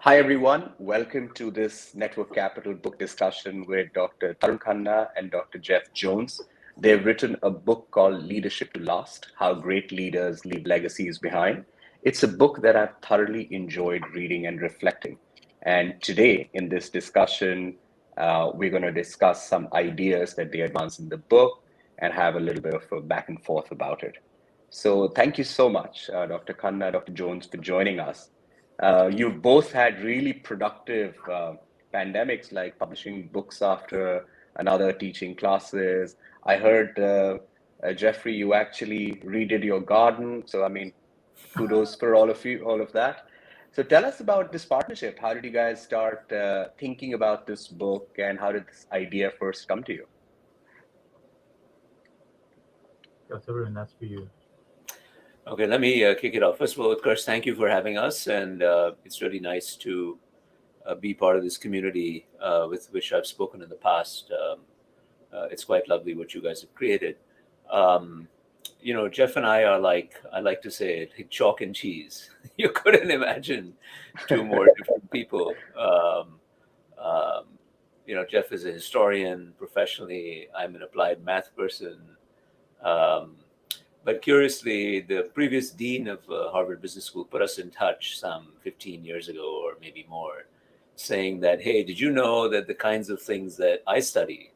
Hi, everyone. Welcome to this Network Capital book discussion with Dr. Tarun Khanna and Dr. Jeff Jones. They've written a book called Leadership to Last: How Great Leaders Leave Legacies Behind. It's a book that I've thoroughly enjoyed reading and reflecting. And today, in this discussion, we're going to discuss some ideas that they advance in the book and have a little bit of a back and forth about it. So, thank you so much, Dr. Khanna, Dr. Jones, for joining us. You've both had really productive pandemics, like publishing books after another, teaching classes. I heard, Geoffrey, you actually redid your garden. So, I mean, kudos for all of you, all of that. So, tell us about this partnership. How did you guys start thinking about this book, and how did this idea first come to you? Tarun, that's for you. Okay, let me kick it off. First of all, of course, thank you for having us, and it's really nice to be part of this community with which I've spoken in the past. It's quite lovely what you guys have created. Jeff and I like to say, like chalk and cheese. You couldn't imagine two more different people. Jeff is a historian professionally. I'm an applied math person. But curiously, the previous dean of Harvard Business School put us in touch some 15 years ago or maybe more, saying that, hey, did you know that the kinds of things that I study,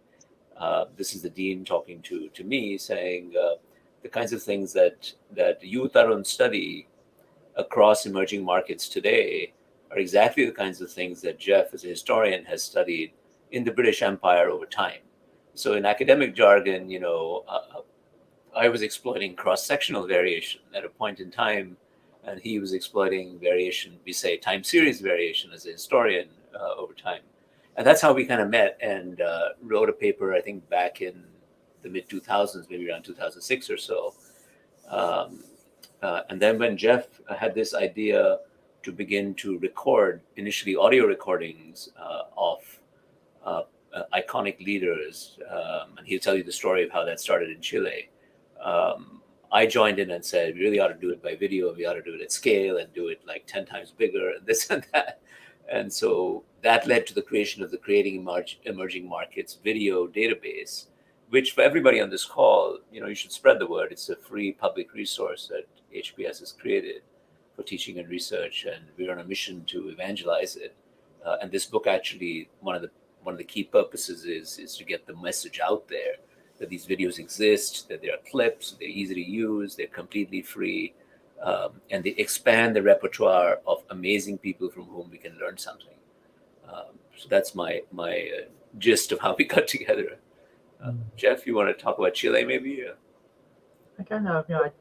this is the dean talking to me, saying the kinds of things that you, Tarun, study across emerging markets today are exactly the kinds of things that Jeff, as a historian, has studied in the British Empire over time. So in academic jargon, I was exploiting cross-sectional variation at a point in time, and he was exploiting variation, we say time series variation as a historian over time. And that's how we kind of met and wrote a paper, I think, back in the mid-2000s, maybe around 2006 or so. And then when Jeff had this idea to begin to record, initially audio recordings of iconic leaders, and he'll tell you the story of how that started in Chile. I joined in and said, we really ought to do it by video. We ought to do it at scale and do it like 10 times bigger and this and that. And so that led to the creation of the Creating Emerging Markets video database, which for everybody on this call, you should spread the word. It's a free public resource that HBS has created for teaching and research. And we're on a mission to evangelize it. And this book actually, one of the key purposes is to get the message out there that these videos exist, that they are clips, they're easy to use, they're completely free, and they expand the repertoire of amazing people from whom we can learn something. So that's my gist of how we got together. Jeff, you want to talk about Chile maybe? Okay, I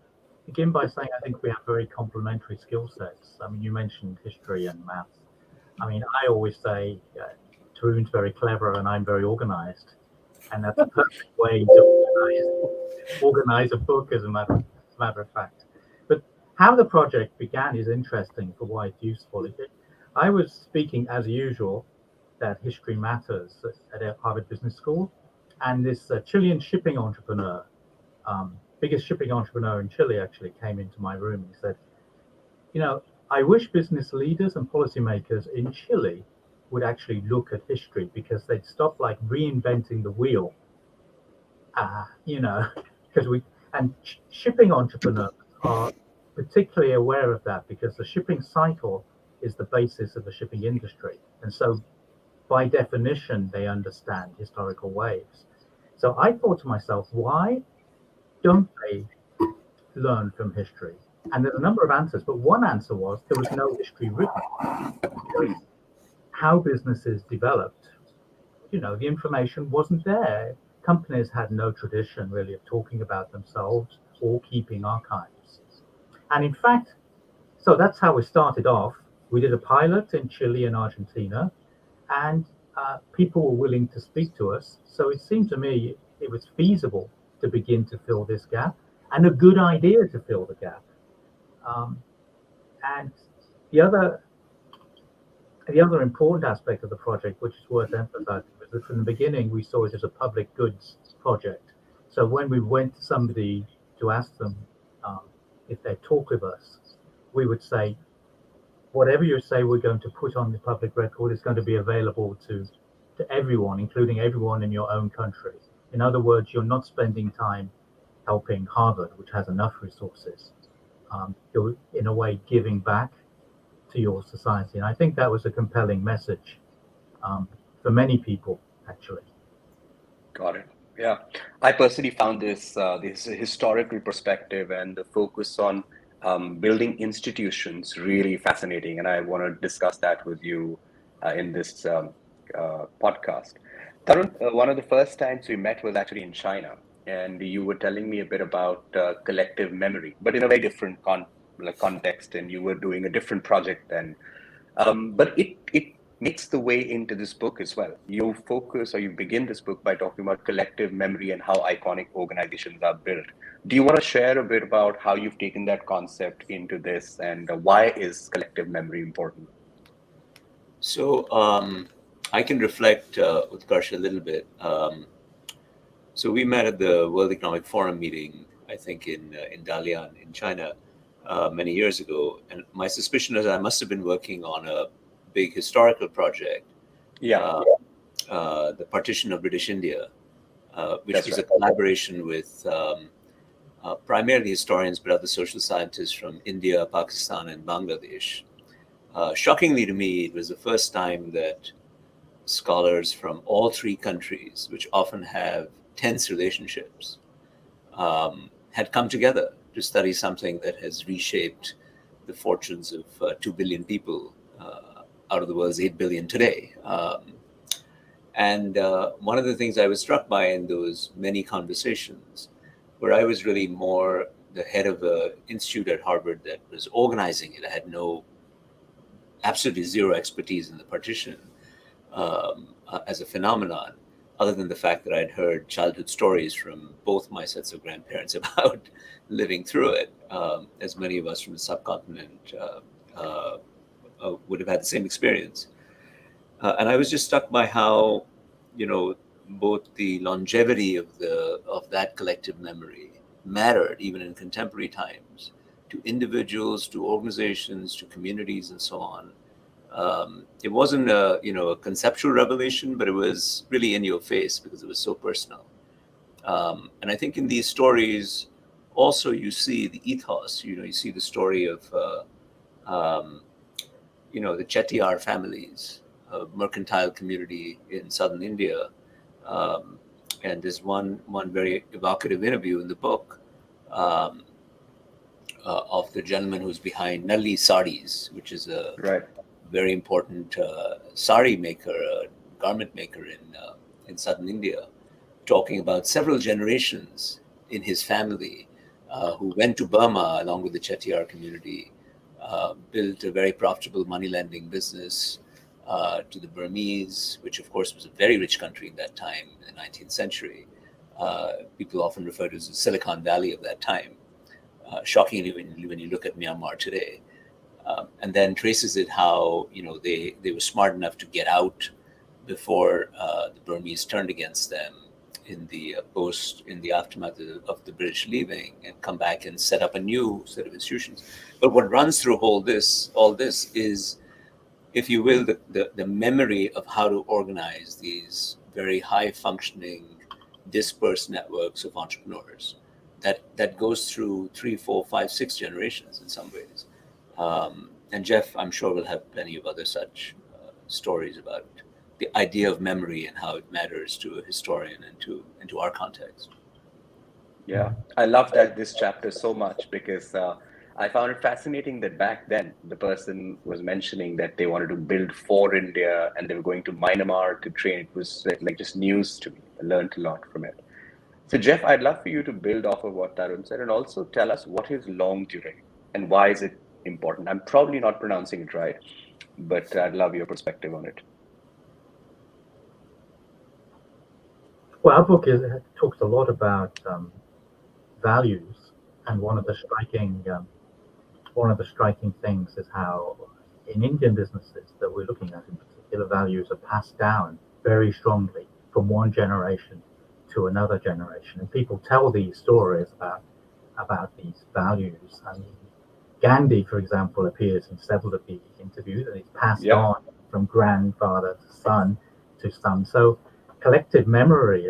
begin by saying I think we have very complementary skill sets. I mean, you mentioned history and maths. I mean, I always say Tarun's very clever and I'm very organized. And that's a perfect way to organize a book, as a matter of fact. But how the project began is interesting for why it's useful. I was speaking, as usual, that history matters at Harvard Business School. And this Chilean shipping entrepreneur, biggest shipping entrepreneur in Chile, actually came into my room and said, I wish business leaders and policymakers in Chile would actually look at history, because they'd stop like reinventing the wheel. Because shipping entrepreneurs are particularly aware of that, because the shipping cycle is the basis of the shipping industry. And so by definition, they understand historical waves. So I thought to myself, why don't they learn from history? And there's a number of answers, but one answer was there was no history written. How businesses developed, the information wasn't there. Companies had no tradition really of talking about themselves or keeping archives. And in fact, so that's how we started off. We did a pilot in Chile and Argentina, and people were willing to speak to us. So it seemed to me it was feasible to begin to fill this gap, and a good idea to fill the gap. And the other important aspect of the project, which is worth emphasizing, was that from the beginning we saw it as a public goods project. So when we went to somebody to ask them if they'd talk with us, we would say, whatever you say we're going to put on the public record is going to be available to everyone, including everyone in your own country. In other words, you're not spending time helping Harvard, which has enough resources. You're, in a way, giving back to your society. And I think that was a compelling message for many people, actually. Got it. Yeah, I personally found this historical perspective and the focus on building institutions really fascinating, and I want to discuss that with you in this podcast. Tarun, one of the first times we met was actually in China, and you were telling me a bit about collective memory, but in a very different context, and you were doing a different project then. But it makes the way into this book as well. You focus or you begin this book by talking about collective memory and how iconic organizations are built. Do you want to share a bit about how you've taken that concept into this and why is collective memory important? So I can reflect with Karsh a little bit. So we met at the World Economic Forum meeting, I think in Dalian in China many years ago. And my suspicion is I must have been working on a big historical project, Yeah, the partition of British India, which that's was a right. collaboration with primarily historians, but other social scientists from India, Pakistan, and Bangladesh. Shockingly to me, it was the first time that scholars from all three countries, which often have tense relationships, had come together to study something that has reshaped the fortunes of 2 billion people out of the world's 8 billion today. And one of the things I was struck by in those many conversations, where I was really more the head of an institute at Harvard that was organizing it, I had absolutely zero expertise in the partition as a phenomenon, other than the fact that I'd heard childhood stories from both my sets of grandparents about living through it, as many of us from the subcontinent would have had the same experience. And I was just struck by how, both the longevity of that collective memory mattered even in contemporary times to individuals, to organizations, to communities, and so on. It wasn't a conceptual revelation, but it was really in your face because it was so personal. And I think in these stories, also you see the ethos. You see the story of the Chettiar families, a mercantile community in southern India. And there's one very evocative interview in the book of the gentleman who's behind Nalli Saris, which is a Right. very important sari maker, garment maker in southern India, talking about several generations in his family who went to Burma along with the Chettiar community, built a very profitable money lending business to the Burmese, which of course was a very rich country in that time, in the 19th century. People often refer to it as the Silicon Valley of that time. Shockingly, when you look at Myanmar today. And then traces it how they were smart enough to get out before the Burmese turned against them in the aftermath of the British leaving, and come back and set up a new set of institutions. But what runs through all this is, if you will, the memory of how to organize these very high functioning, dispersed networks of entrepreneurs that goes through 3, 4, 5, 6 generations in some ways. And Jeff, I'm sure, will have plenty of other such stories about the idea of memory and how it matters to a historian and to our context. Yeah, I love this chapter so much because I found it fascinating that back then the person was mentioning that they wanted to build for India and they were going to Myanmar to train. It was like just news to me. I learned a lot from it. So Jeff, I'd love for you to build off of what Tarun said and also tell us what is longue durée and why is it important. I'm probably not pronouncing it right, but I'd love your perspective on it. Well, our book talks a lot about values, and one of the striking things is how in Indian businesses that we're looking at in particular, values are passed down very strongly from one generation to another generation, and people tell these stories about these values. I mean, Gandhi, for example, appears in several of the interviews, and it's passed Yeah. on from grandfather to son to son. So collective memory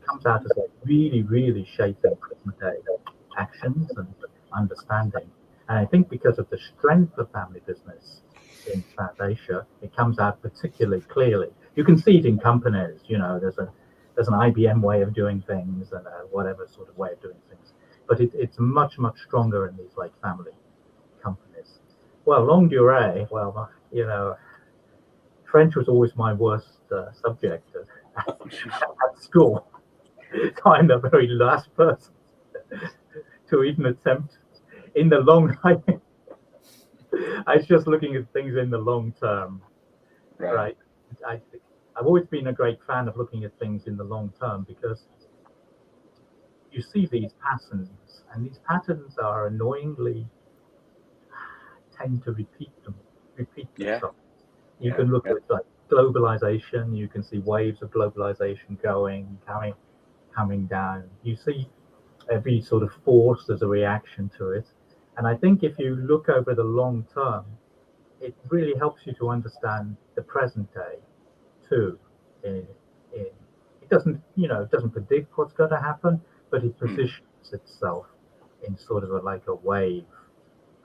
comes out as like really, really shaping present day actions and understanding. And I think because of the strength of family business in South Asia, it comes out particularly clearly. You can see it in companies. There's an IBM way of doing things and a whatever sort of way of doing things, but it's much stronger in these like family companies. Well, longue durée. Well, French was always my worst subject at school. So I'm the very last person to even attempt in the long. I was just looking at things in the long term, right? I've always been a great fan of looking at things in the long term because you see these patterns, and these patterns are annoyingly tend to repeat themselves. You can look at like globalization. You can see waves of globalization coming down. You see every sort of force as a reaction to it. And I think if you look over the long term, it really helps you to understand the present day too. It doesn't predict what's going to happen, but it positions itself in sort of like a wave,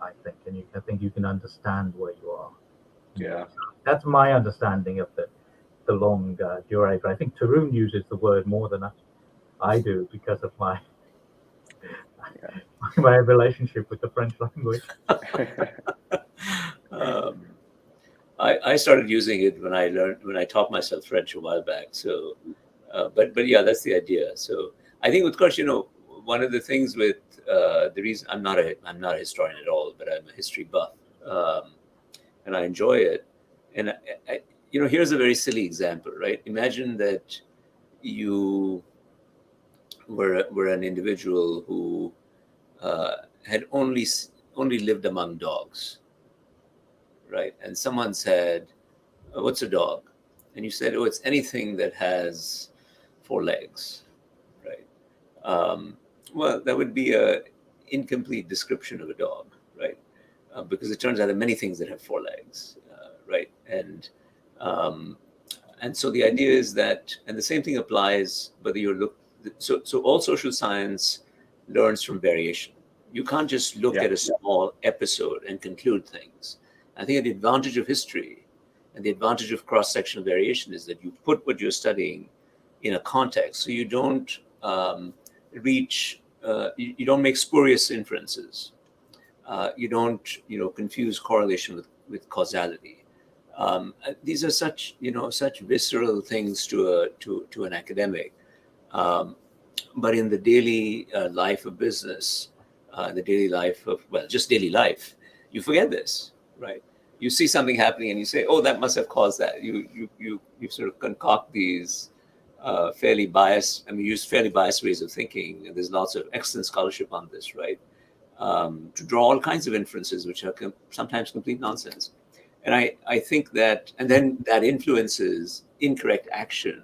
I think, and I think you can understand where you are. Yeah. That's my understanding of the long durée. But I think Tarun uses the word more than I do because of my relationship with the French language. I started using it when I taught myself French a while back. So, but yeah, that's the idea. So I think, of course, one of the things with the reason I'm not a historian at all, but I'm a history buff, and I enjoy it. And here's a very silly example, right? Imagine that you were an individual who had only lived among dogs, right? And someone said, "What's a dog?" And you said, "Oh, it's anything that has 4 legs," right? Well, that would be a incomplete description of a dog, right? Because it turns out there are many things that have 4 legs, right? And so the idea is that, and the same thing applies whether you look. So all social science learns from variation. You can't just look at a small episode and conclude things. I think the advantage of history and the advantage of cross-sectional variation is that you put what you're studying in a context, so you don't you don't make spurious inferences. You don't, confuse correlation with causality. These are such visceral things to an academic. But in the daily life of business, the daily life of, just daily life, you forget this, right? You see something happening and you say, "Oh, that must have caused that." You sort of concoct these fairly biased. Use fairly biased ways of thinking. And there's lots of excellent scholarship on this, right? To draw all kinds of inferences, which are sometimes complete nonsense. And I think that, and then that influences incorrect action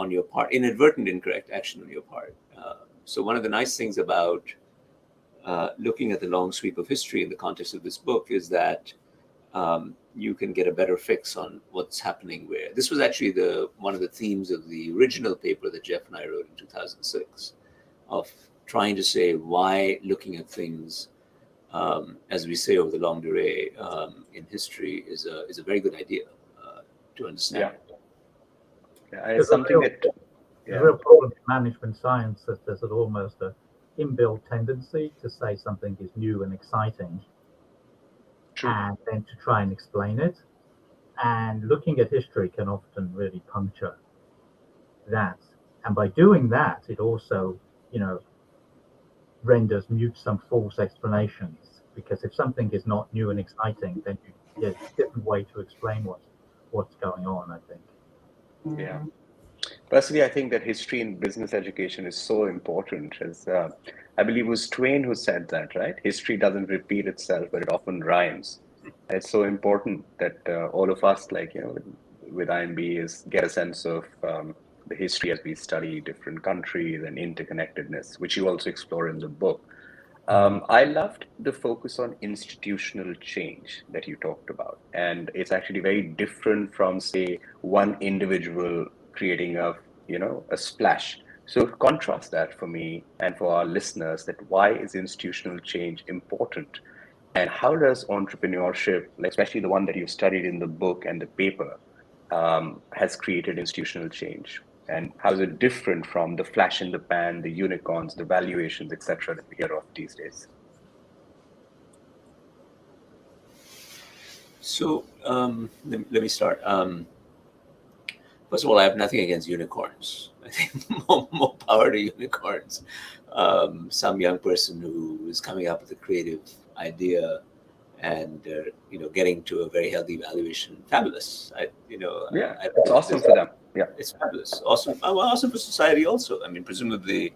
on your part, inadvertent incorrect action on your part. So one of the nice things about looking at the long sweep of history in the context of this book is that you can get a better fix on what's happening where. This was actually one of the themes of the original paper that Jeff and I wrote in 2006, of trying to say why looking at things, as we say, over the longue durée in history is a very good idea to understand. It's something the real problem in management science is there's almost an inbuilt tendency to say something is new and exciting, and then to try and explain it. And looking at history can often really puncture that. And by doing that, it also, renders mute some false explanations. Because if something is not new and exciting, then you get a different way to explain what's going on, I think. Yeah. Personally, I think that history in business education is so important. As I believe it was Twain who said that, right? History doesn't repeat itself, but it often rhymes. And it's so important that all of us, with IMB, get a sense of the history as we study different countries and interconnectedness, which you also explore in the book. I loved the focus on institutional change that you talked about. And it's actually very different from, say, one individual creating a splash. So contrast that for me and for our listeners, that why is institutional change important? And how does entrepreneurship, like especially the one that you studied in the book and the paper, has created institutional change? And how is it different from the flash in the pan, the unicorns, the valuations, etc., that we hear of these days? So let me start. First of all, I have nothing against unicorns. I think more power to unicorns. Some young person who is coming up with a creative idea and getting to a very healthy valuation, fabulous. Yeah, I it's awesome for them. Yeah. It's fabulous, awesome, awesome for society also. I mean, presumably,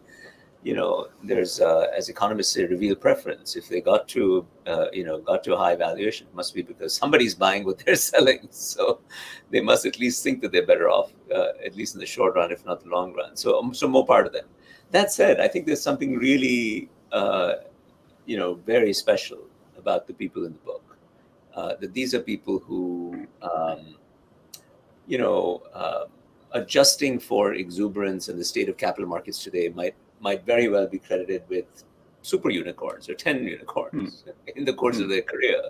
there's as economists say, reveal preference. If they got to a high valuation, it must be because somebody's buying what they're selling. So they must at least think that they're better off, at least in the short run, if not the long run. So more part of them. That said, I think there's something really very special about the people in the book. That these are people who you know, adjusting for exuberance and the state of capital markets today might very well be credited with super unicorns or 10 unicorns in the course of their career.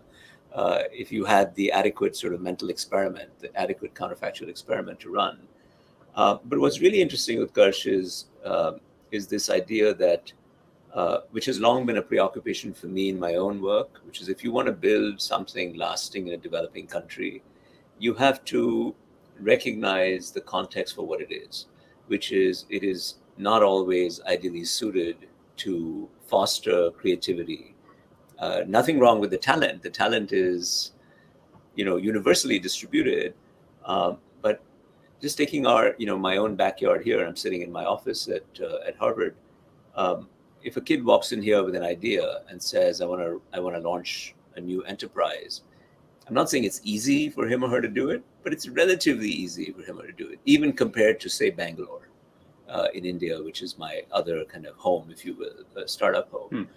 If you had the adequate sort of mental experiment, the adequate counterfactual experiment to run. But what's really interesting with Kirsch is this idea that, which has long been a preoccupation for me in my own work, which is if you want to build something lasting in a developing country, you have to recognize the context for what it is, which is it is not always ideally suited to foster creativity. Nothing wrong with the talent. The talent is, universally distributed. But just taking my own backyard here, I'm sitting in my office at Harvard. If a kid walks in here with an idea and says, I want to launch a new enterprise, I'm not saying it's easy for him or her to do it, but it's relatively easy for him or her to do it, even compared to, say, Bangalore in India, which is my other kind of home, if you will, a startup home.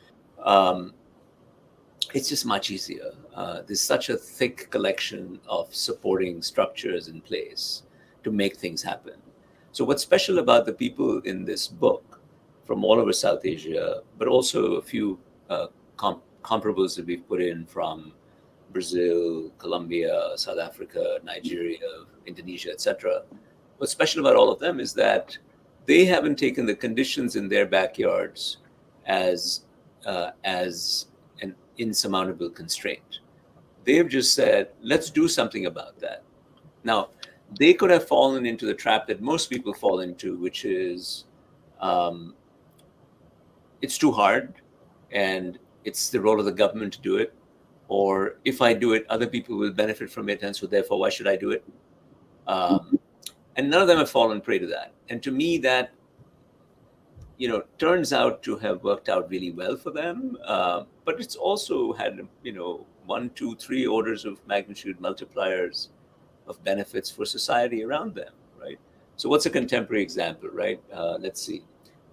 It's just much easier. There's such a thick collection of supporting structures in place to make things happen. So what's special about the people in this book from all over South Asia, but also a few comparables that we've put in from Brazil, Colombia, South Africa, Nigeria, Indonesia, etc. What's special about all of them is that they haven't taken the conditions in their backyards as an insurmountable constraint. They've just said, let's do something about that. Now, they could have fallen into the trap that most people fall into, which is it's too hard and it's the role of the government to do it. Or if I do it, other people will benefit from it, and so therefore, why should I do it? And none of them have fallen prey to that. And to me, that turns out to have worked out really well for them. But it's also had 1, 2, 3 orders of magnitude multipliers of benefits for society around them, right? So what's a contemporary example, right? Let's see.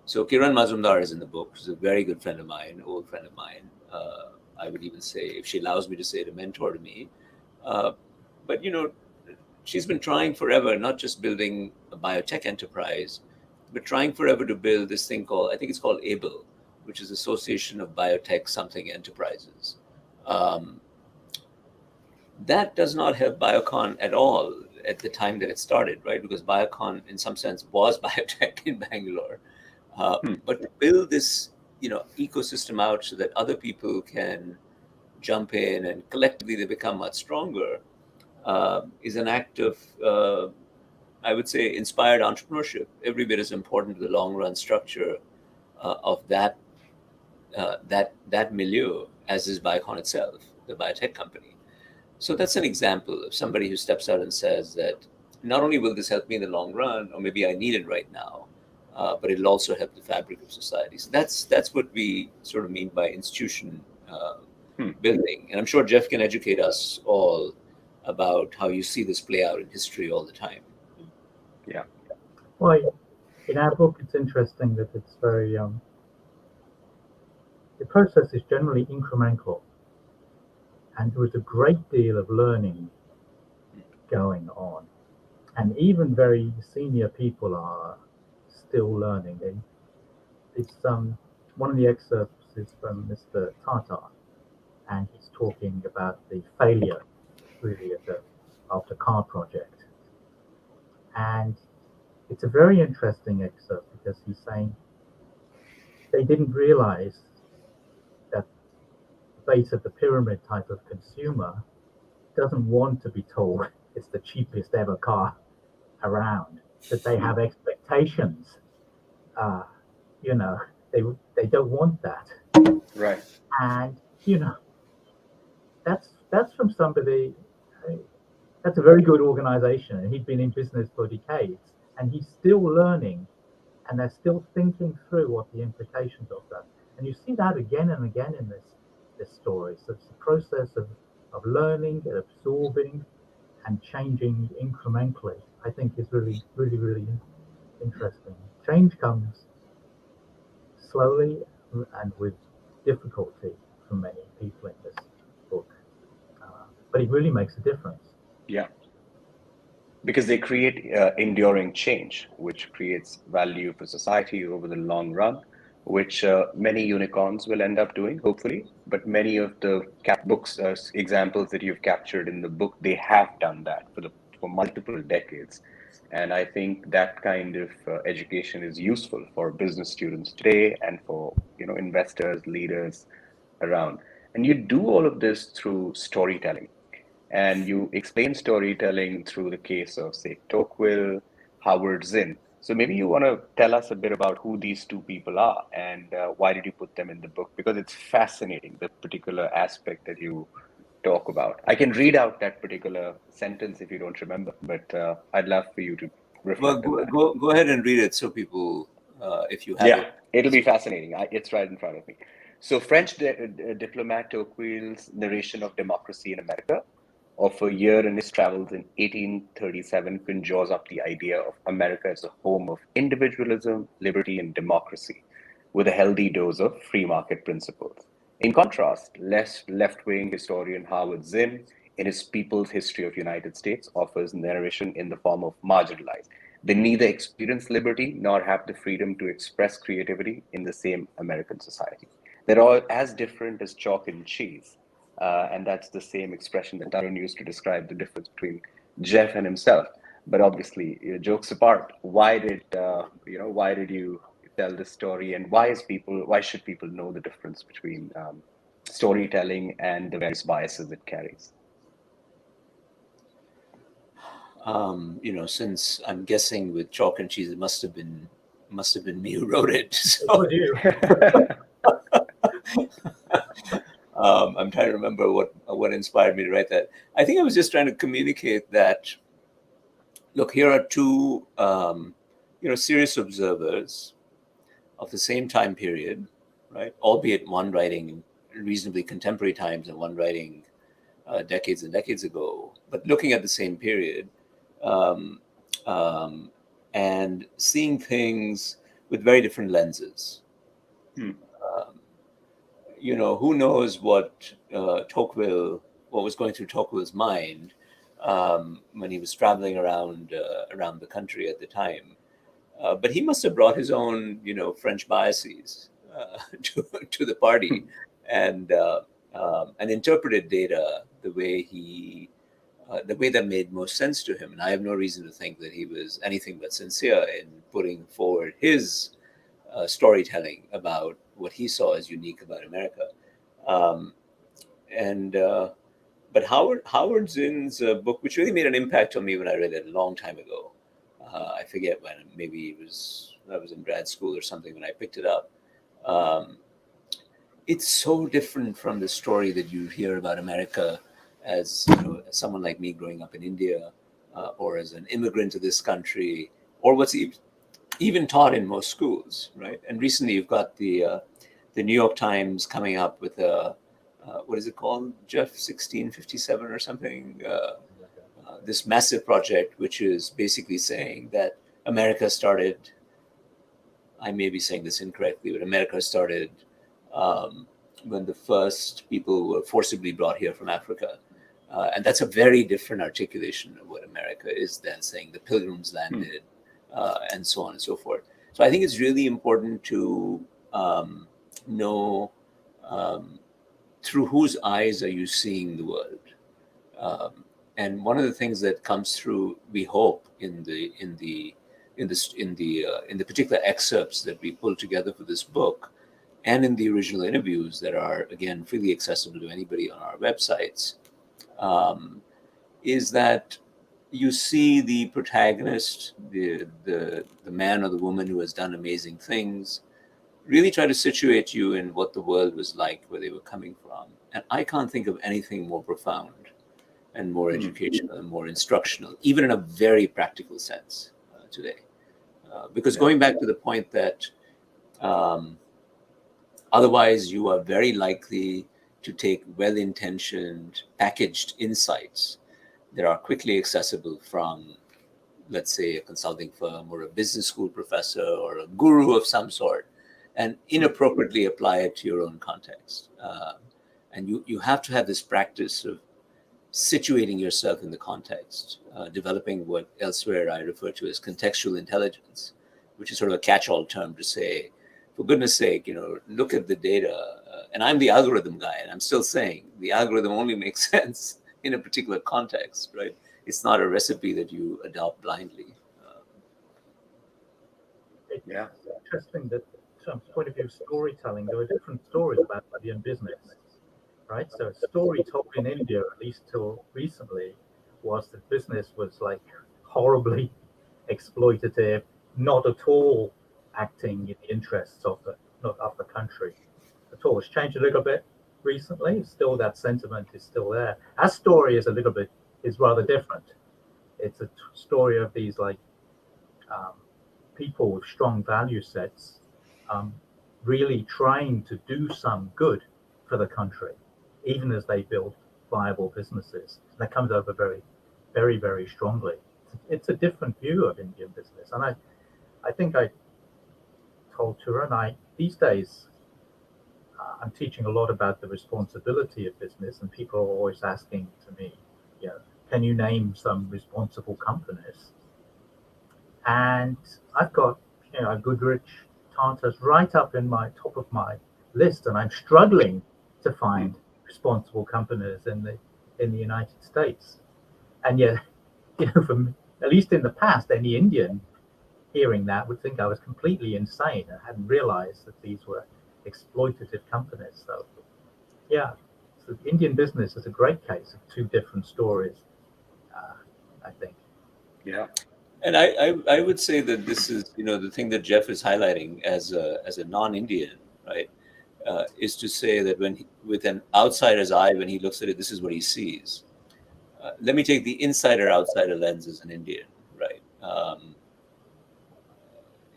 So Kiran Mazumdar is in the book. She's a very good friend of mine, an old friend of mine. I would even say, if she allows me to say it, a mentor to me. But she's been trying forever, not just building a biotech enterprise, but trying forever to build this thing called, I think it's called ABLE, which is Association of Biotech Something Enterprises. That does not have Biocon at all at the time that it started, right? Because Biocon, in some sense, was biotech in Bangalore. But to build this ecosystem out so that other people can jump in and collectively they become much stronger is an act of, I would say, inspired entrepreneurship, every bit as important to the long run structure of that milieu as is Biocon itself, the biotech company. So that's an example of somebody who steps out and says that not only will this help me in the long run, or maybe I need it right now, but it'll also help the fabric of society. So that's what we sort of mean by institution building. And I'm sure Jeff can educate us all about how you see this play out in history all the time. Yeah. Well, in our book, it's interesting that it's very the process is generally incremental, and there is a great deal of learning going on. And even very senior people are still learning. It's one of the excerpts is from Mr. Tata, and he's talking about the failure, really, of the car project. And it's a very interesting excerpt because he's saying they didn't realize that the base of the pyramid type of consumer doesn't want to be told it's the cheapest ever car around, that they have expectations. You know, they don't want that. Right. And that's from somebody. That's a very good organization, and he'd been in business for decades, and he's still learning, and they're still thinking through what the implications of that. And you see that again and again in this story. So it's the process of learning and absorbing and changing incrementally, I think, is really, really, really interesting. Change comes slowly and with difficulty for many people in this book, but it really makes a difference. Yeah. Because they create enduring change, which creates value for society over the long run, which many unicorns will end up doing, hopefully. But many of the books examples that you've captured in the book, they have done that for multiple decades. And I think that kind of education is useful for business students today and for investors, leaders around. And you do all of this through storytelling. And you explain storytelling through the case of, say, Tocqueville, Howard Zinn. So maybe you want to tell us a bit about who these two people are and why did you put them in the book? Because it's fascinating, the particular aspect that you talk about. I can read out that particular sentence if you don't remember, but I'd love for you to reflect on that. Go ahead and read it so people, if you have it. Yeah, it'll be fascinating. It's right in front of me. So French diplomat Tocqueville's narration of democracy in America of a year in his travels in 1837 conjures up the idea of America as a home of individualism, liberty, and democracy, with a healthy dose of free market principles. In contrast, less left-wing historian Howard Zinn, in his People's History of United States, offers narration in the form of marginalized. They neither experience liberty nor have the freedom to express creativity in the same American society. They're all as different as chalk and cheese. And that's the same expression that Tarun used to describe the difference between Jeff and himself. But obviously, jokes apart, why did you tell this story, and why should people know the difference between storytelling and the various biases it carries? Since I'm guessing with chalk and cheese, it must have been me who wrote it. So. It was you. I'm trying to remember what inspired me to write that. I think I was just trying to communicate that, look, here are two, serious observers of the same time period, right? Albeit one writing reasonably contemporary times and one writing decades and decades ago, but looking at the same period and seeing things with very different lenses. Who knows what was going through Tocqueville's mind when he was traveling around the country at the time. But he must have brought his own, French biases to the party and interpreted data the way that made most sense to him. And I have no reason to think that he was anything but sincere in putting forward his storytelling about what he saw as unique about America. But Howard Zinn's book, which really made an impact on me when I read it a long time ago, I forget when, maybe I was in grad school or something when I picked it up. It's so different from the story that you hear about America as someone like me growing up in India, or as an immigrant to this country, or what's even taught in most schools, right? And recently you've got the New York Times coming up with what is it called, Jeff, 1657 or something? This massive project, which is basically saying that America started, I may be saying this incorrectly, but America started when the first people were forcibly brought here from Africa. And that's a very different articulation of what America is than saying the Pilgrims landed, and so on and so forth. So I think it's really important to know through whose eyes are you seeing the world. And one of the things that comes through, we hope, in the particular excerpts that we pull together for this book, and in the original interviews that are again freely accessible to anybody on our websites, is that you see the protagonist, the man or the woman who has done amazing things, really try to situate you in what the world was like, where they were coming from. And I can't think of anything more profound and more educational and more instructional, even in a very practical sense today. Because going back to the point that otherwise you are very likely to take well-intentioned, packaged insights that are quickly accessible from, let's say, a consulting firm or a business school professor or a guru of some sort, and inappropriately apply it to your own context. And you have to have this practice of situating yourself in the context, developing what elsewhere I refer to as contextual intelligence, which is sort of a catch-all term to say, for goodness sake, look at the data. And I'm the algorithm guy, and I'm still saying the algorithm only makes sense in a particular context, right? It's not a recipe that you adopt blindly. It's interesting that from the point of view of storytelling, there were different stories about Indian business, right? So a story told in India, at least till recently, was that business was like horribly exploitative, not at all acting in the interests of the country at all. It's changed a little bit recently. Still, that sentiment is still there. Our story is rather different. It's a story of these people with strong value sets, really trying to do some good for the country, even as they build viable businesses. And that comes over very, very, very strongly. It's a different view of Indian business. And I think I told Tarun, these days, I'm teaching a lot about the responsibility of business, and people are always asking to me, can you name some responsible companies? And I've got, Goodrich, Tantas right up in my top of my list, and I'm struggling to find responsible companies in the United States. And yet, from at least in the past, any Indian hearing that would think I was completely insane and hadn't realized that these were exploitative companies. So, so Indian business is a great case of two different stories, I think. Yeah. And I would say that this is, the thing that Jeff is highlighting as a non-Indian, right, is to say that with an outsider's eye, when he looks at it, this is what he sees. Let me take the insider-outsider lens as an Indian, right?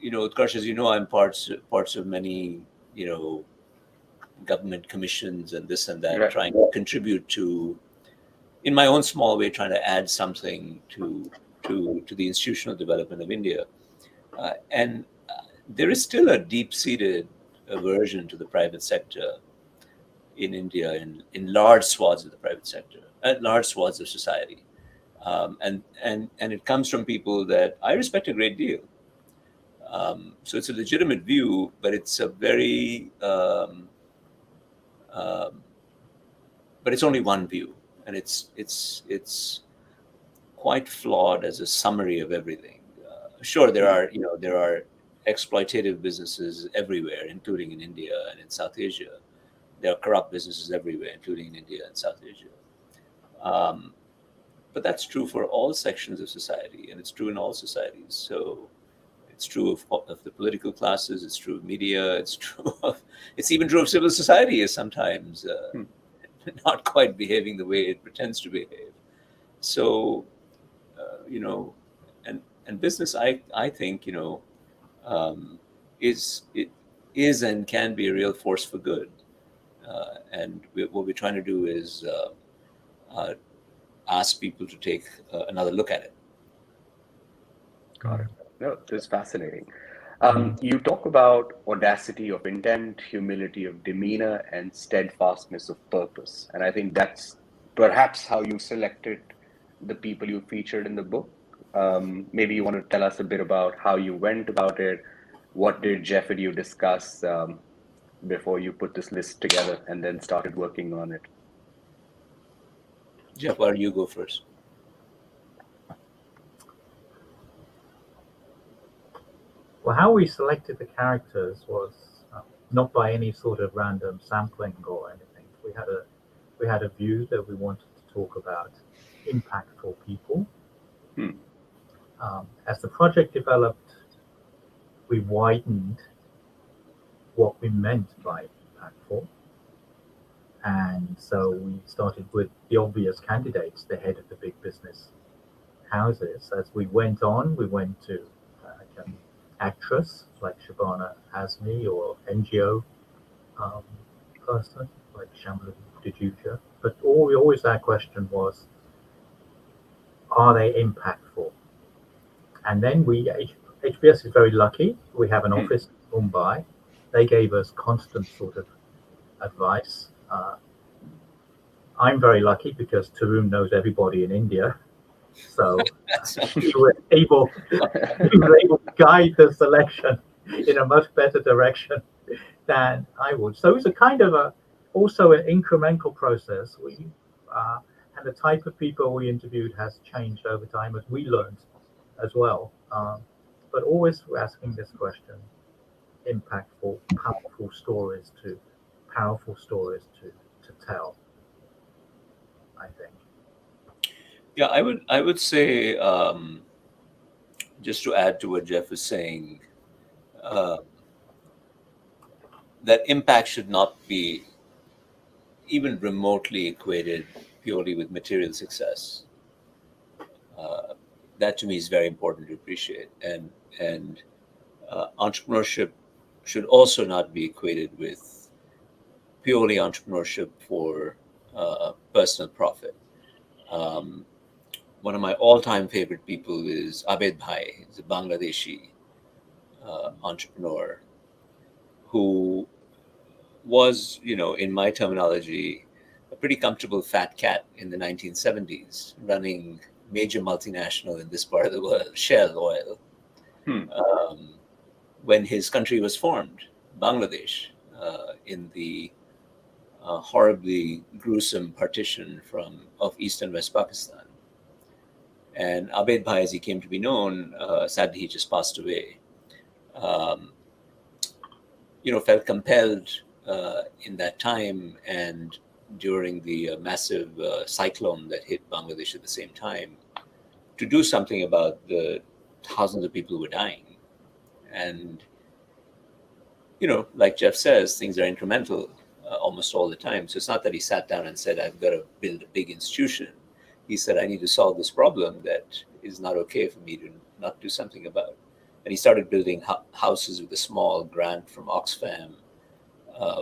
Utkarsh, as you know, I'm parts of many, government commissions and this and that, trying to contribute to, in my own small way, trying to add something to the institutional development of India. And there is still a deep-seated aversion to the private sector in India, in large swaths of the private sector, large swaths of society. And it comes from people that I respect a great deal. So it's a legitimate view, but it's a very, but it's only one view, and it's quite flawed as a summary of everything. Sure, there are exploitative businesses everywhere, including in India and in South Asia. There are corrupt businesses everywhere, including in India and South Asia. But that's true for all sections of society, and it's true in all societies. So it's true of the political classes. It's true of media. It's even true of civil society is sometimes not quite behaving the way it pretends to behave. So, and business, I think, is and can be a real force for good. And what we're trying to do is ask people to take another look at it. Got it. No, this is fascinating. You talk about audacity of intent, humility of demeanor, and steadfastness of purpose. And I think that's perhaps how you selected the people you featured in the book. Maybe you want to tell us a bit about how you went about it. What did Jeff and you discuss before you put this list together and then started working on it? Jeff, why don't you go first? Well, how we selected the characters was not by any sort of random sampling or anything. We had a view that we wanted to talk about impactful people. As the project developed, we widened what we meant by impactful. And so we started with the obvious candidates, the head of the big business houses. As we went on, we went to an actress like Shabana Azmi or NGO person like Shamla Dejuja. But always our question was, are they impactful? And then HBS is very lucky. We have an office in Mumbai. They gave us constant sort of advice. I'm very lucky because Tarun knows everybody in India. So he was able to guide the selection in a much better direction than I would. So it's a kind of also an incremental process. And the type of people we interviewed has changed over time as we learned as well. But always we're asking this question: impactful, powerful stories to tell, I think. Yeah, I would say, just to add to what Jeff is saying, that impact should not be even remotely equated purely with material success. That to me is very important to appreciate, and entrepreneurship should also not be equated with purely entrepreneurship for personal profit. One of my all-time favorite people is Abed Bhai. He's a Bangladeshi entrepreneur who was, in my terminology, a pretty comfortable fat cat in the 1970s, running major multinational in this part of the world, Shell Oil, when his country was formed, Bangladesh, in the horribly gruesome partition of East and West Pakistan. And Abed Bhai, as he came to be known, sadly he just passed away, felt compelled in that time and during the massive cyclone that hit Bangladesh at the same time to do something about the thousands of people who were dying. And, like Jeff says, things are incremental almost all the time. So it's not that he sat down and said, I've got to build a big institution. He said, I need to solve this problem that is not okay for me to not do something about. And he started building houses with a small grant from Oxfam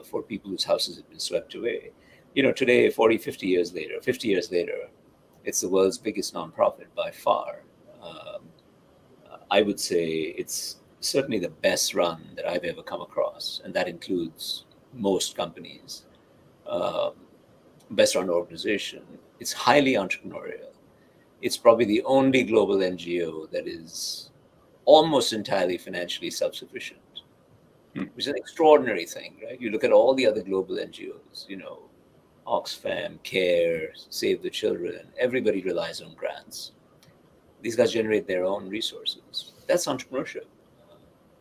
for people whose houses had been swept away. Today, 50 years later, it's the world's biggest nonprofit by far. I would say it's certainly the best run that I've ever come across, and that includes most companies. Best run organization. It's highly entrepreneurial. It's probably the only global NGO that is almost entirely financially self-sufficient, which is an extraordinary thing, right? You look at all the other global NGOs, Oxfam, CARE, Save the Children, everybody relies on grants. These guys generate their own resources. That's entrepreneurship.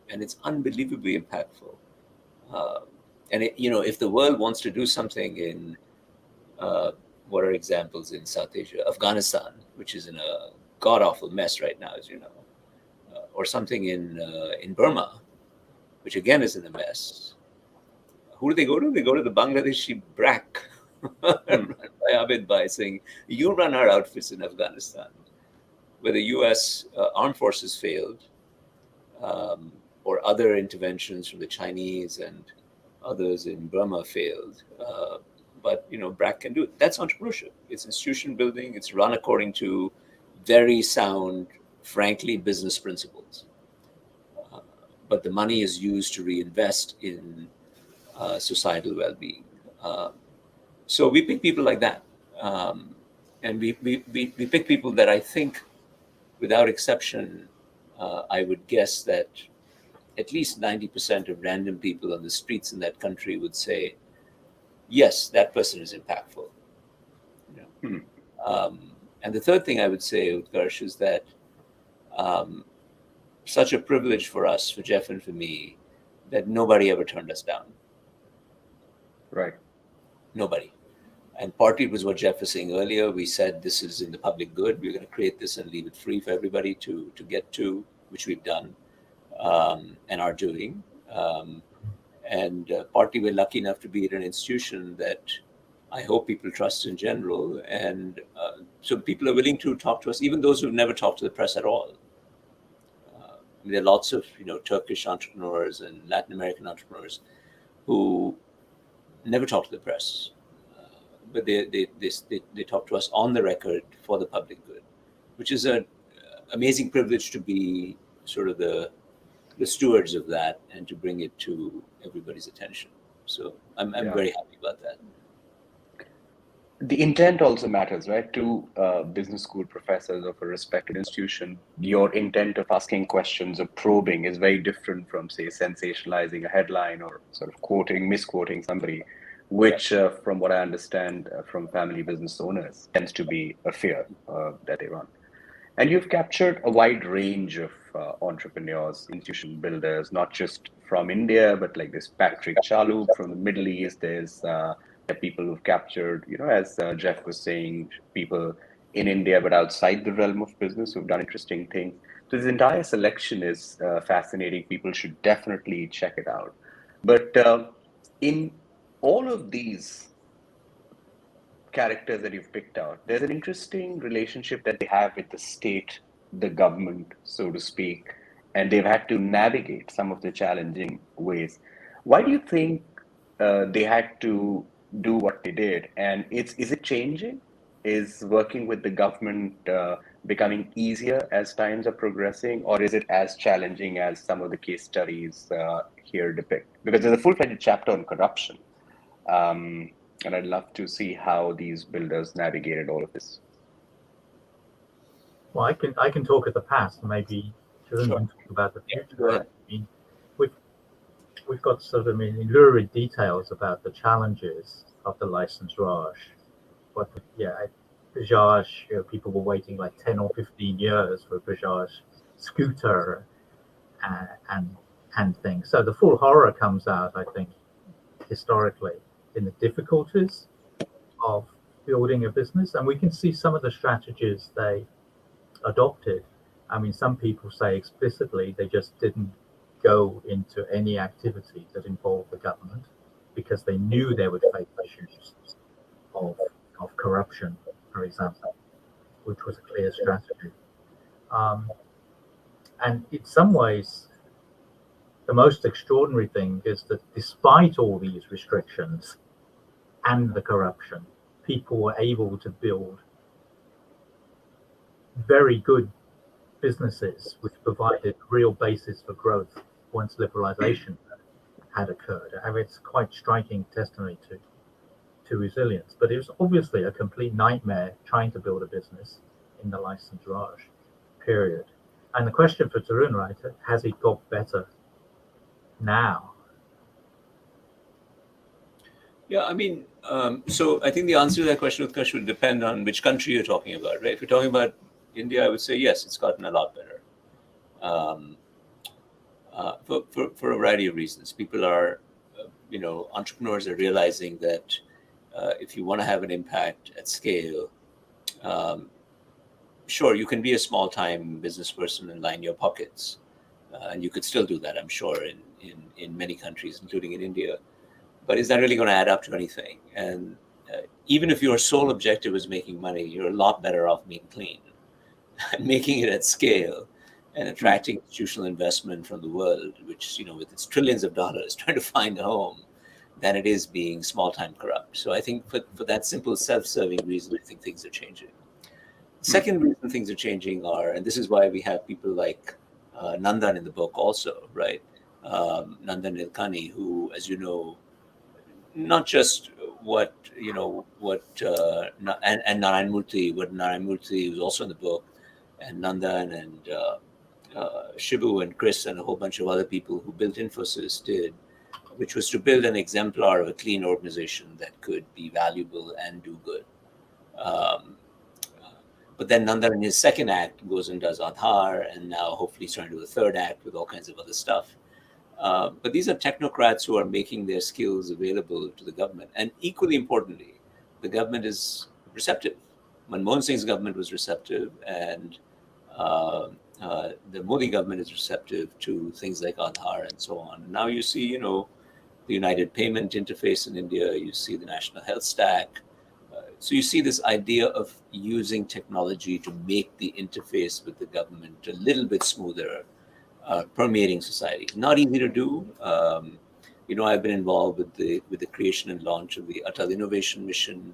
And it's unbelievably impactful. And if the world wants to do something in, what are examples in South Asia? Afghanistan, which is in a god-awful mess right now, as you know. Or something in Burma, which again is in a mess. Who do they go to? They go to the Bangladeshi BRAC, run by Abed Bhai, saying, you run our outfits in Afghanistan, where the U.S. armed forces failed, or other interventions from the Chinese and others in Burma failed. But BRAC can do it. That's entrepreneurship. It's institution building. It's run according to very sound, frankly, business principles. but the money is used to reinvest in societal well-being. So we pick people like that. And we pick people that I think, without exception, I would guess that at least 90% of random people on the streets in that country would say, yes, that person is impactful. You know? And the third thing I would say, Utkarsh, is that such a privilege for us, for Jeff and for me, that nobody ever turned us down. Right. Nobody. And partly it was what Jeff was saying earlier. We said this is in the public good. We're going to create this and leave it free for everybody to get to, which we've done and are doing. And partly we're lucky enough to be at an institution that I hope people trust in general. And so people are willing to talk to us, even those who've never talked to the press at all. I mean, there are lots of Turkish entrepreneurs and Latin American entrepreneurs who never talk to the press. But they talk to us on the record for the public good, which is an amazing privilege to be sort of the stewards of that and to bring it to everybody's attention. So I'm very happy about that. The intent also matters, right? To business school professors of a respected institution, your intent of asking questions or probing is very different from, say, sensationalizing a headline or sort of misquoting somebody, which, from what I understand from family business owners, tends to be a fear that they run. And you've captured a wide range of entrepreneurs, institution builders, not just from India, but like this Patrick Chalhoub from the Middle East. There's people who've captured, as Jeff was saying, people in India, but outside the realm of business who've done interesting things. So this entire selection is fascinating. People should definitely check it out. But in all of these characters that you've picked out, there's an interesting relationship that they have with the state, the government, so to speak, and they've had to navigate some of the challenging ways. Why do you think they had to do what they did? And is it changing? Is working with the government becoming easier as times are progressing, or is it as challenging as some of the case studies here depict? Because there's a full-fledged chapter on corruption. And I'd love to see how these builders navigated all of this. Well, I can talk at the past, and maybe Tarun can talk about the future. Go ahead. I mean, we've got sort of lurid details about the challenges of the licensed Raj. But Bajaj, people were waiting like 10 or 15 years for a Bajaj scooter and things. So the full horror comes out, I think, historically, in the difficulties of building a business. And we can see some of the strategies they adopted. I mean, some people say explicitly they just didn't go into any activity that involved the government because they knew they would face issues of corruption, for example, which was a clear strategy. And in some ways, the most extraordinary thing is that despite all these restrictions and the corruption, people were able to build very good businesses which provided real basis for growth once liberalization had occurred. I mean, it's quite striking testimony to resilience, but it was obviously a complete nightmare trying to build a business in the licensed Raj period. And the question for Tarun, right, has it got better now? Yeah, I mean, so I think the answer to that question, Utkarsh, would depend on which country you're talking about, right? If you're talking about India, I would say, yes, it's gotten a lot better. For a variety of reasons. People are, entrepreneurs are realizing that if you want to have an impact at scale, sure, you can be a small-time business person and line your pockets. And you could still do that, I'm sure, in many countries, including in India. But is that really going to add up to anything? And even if your sole objective is making money, you're a lot better off being clean and making it at scale and attracting institutional investment from the world, which, with its trillions of dollars trying to find a home, than it is being small-time corrupt. So I think for that simple self-serving reason, I think things are changing. The second reason things are changing and this is why we have people like Nandan in the book also, right? Nandan Nilekani, who, as you know, not just what and Narayan Murthy, what Narayan Murthy was also in the book, and Nandan and Shibu and Chris and a whole bunch of other people who built Infosys did, which was to build an exemplar of a clean organization that could be valuable and do good. But then Nandan in his second act goes and does Aadhaar, and now hopefully he's trying to do a third act with all kinds of other stuff. But these are technocrats who are making their skills available to the government. And equally importantly, the government is receptive. Manmohan Singh's government was receptive, and the Modi government is receptive to things like Aadhaar and so on. Now you see, the United Payment Interface in India, you see the National Health Stack. So you see this idea of using technology to make the interface with the government a little bit smoother, permeating society. Not easy to do. I've been involved with the creation and launch of the Atal Innovation Mission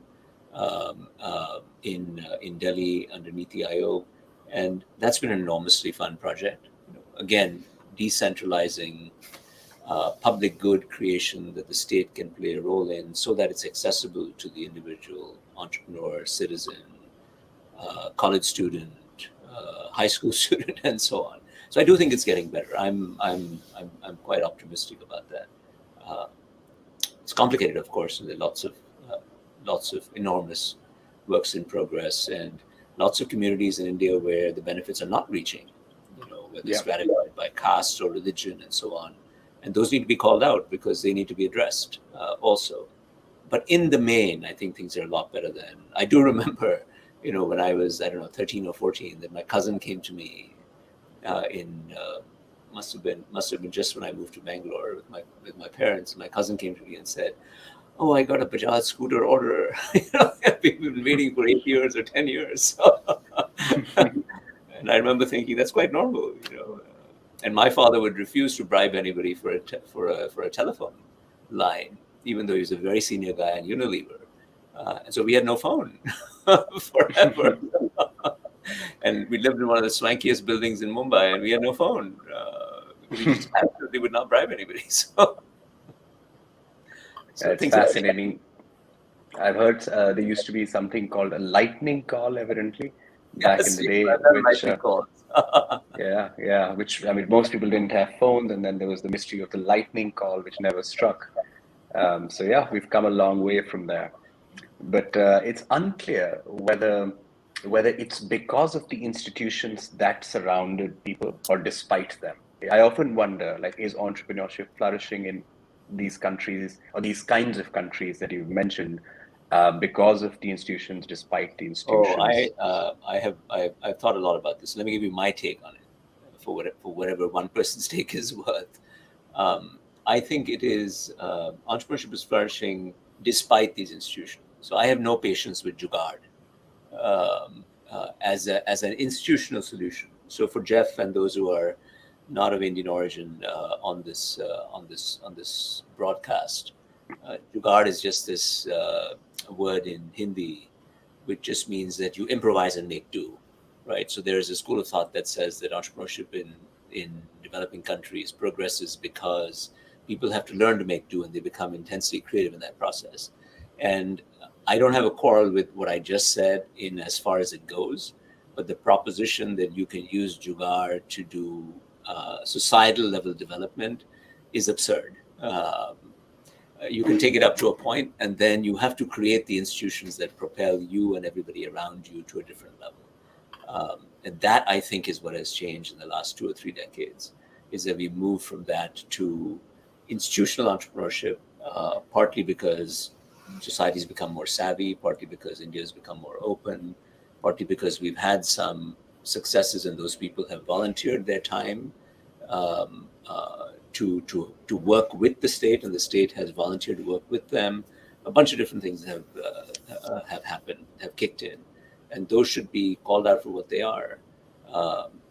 in Delhi under Niti Aayog, and that's been an enormously fun project. Again, decentralizing public good creation that the state can play a role in, so that it's accessible to the individual entrepreneur, citizen, college student, high school student, and so on. So I do think it's getting better. I'm quite optimistic about that. It's complicated, of course, and there are lots of enormous works in progress, and lots of communities in India where the benefits are not reaching, whether it's stratified by caste or religion and so on. And those need to be called out because they need to be addressed also. But in the main, I think things are a lot better than. I do remember, when I was, 13 or 14, that my cousin came to me must have been just when I moved to Bangalore with my parents. My cousin came to me and said, "Oh, I got a Bajaj scooter order. We've been waiting for 8 years or 10 years." And I remember thinking that's quite normal, And my father would refuse to bribe anybody for a telephone line, even though he was a very senior guy in Unilever. And so we had no phone forever. And we lived in one of the swankiest buildings in Mumbai, and we had no phone. We just absolutely would not bribe anybody. So it's fascinating. I've heard there used to be something called a lightning call, evidently, back in the day, which most people didn't have phones, and then there was the mystery of the lightning call, which never struck. We've come a long way from there, but it's unclear whether it's because of the institutions that surrounded people or despite them. I often wonder, is entrepreneurship flourishing in these countries or these kinds of countries that you've mentioned because of the institutions, despite the institutions? I've thought a lot about this. Let me give you my take on it, for whatever one person's take is worth. I think it is entrepreneurship is flourishing despite these institutions. So I have no patience with Jugaad as an institutional solution. So for Jeff and those who are not of Indian origin on this broadcast, Jugaad is just this word in Hindi, which just means that you improvise and make do, right? So there is a school of thought that says that entrepreneurship in developing countries progresses because people have to learn to make do, and they become intensely creative in that process. And I don't have a quarrel with what I just said in as far as it goes, but the proposition that you can use Jugaad to do societal level development is absurd. You can take it up to a point, and then you have to create the institutions that propel you and everybody around you to a different level. And that, I think, is what has changed in the last 2 or 3 decades, is that we moved from that to institutional entrepreneurship, partly because society's become more savvy, partly because India's become more open, partly because we've had some successes and those people have volunteered their time to work with the state, and the state has volunteered to work with them. A bunch of different things have happened, have kicked in, and those should be called out for what they are.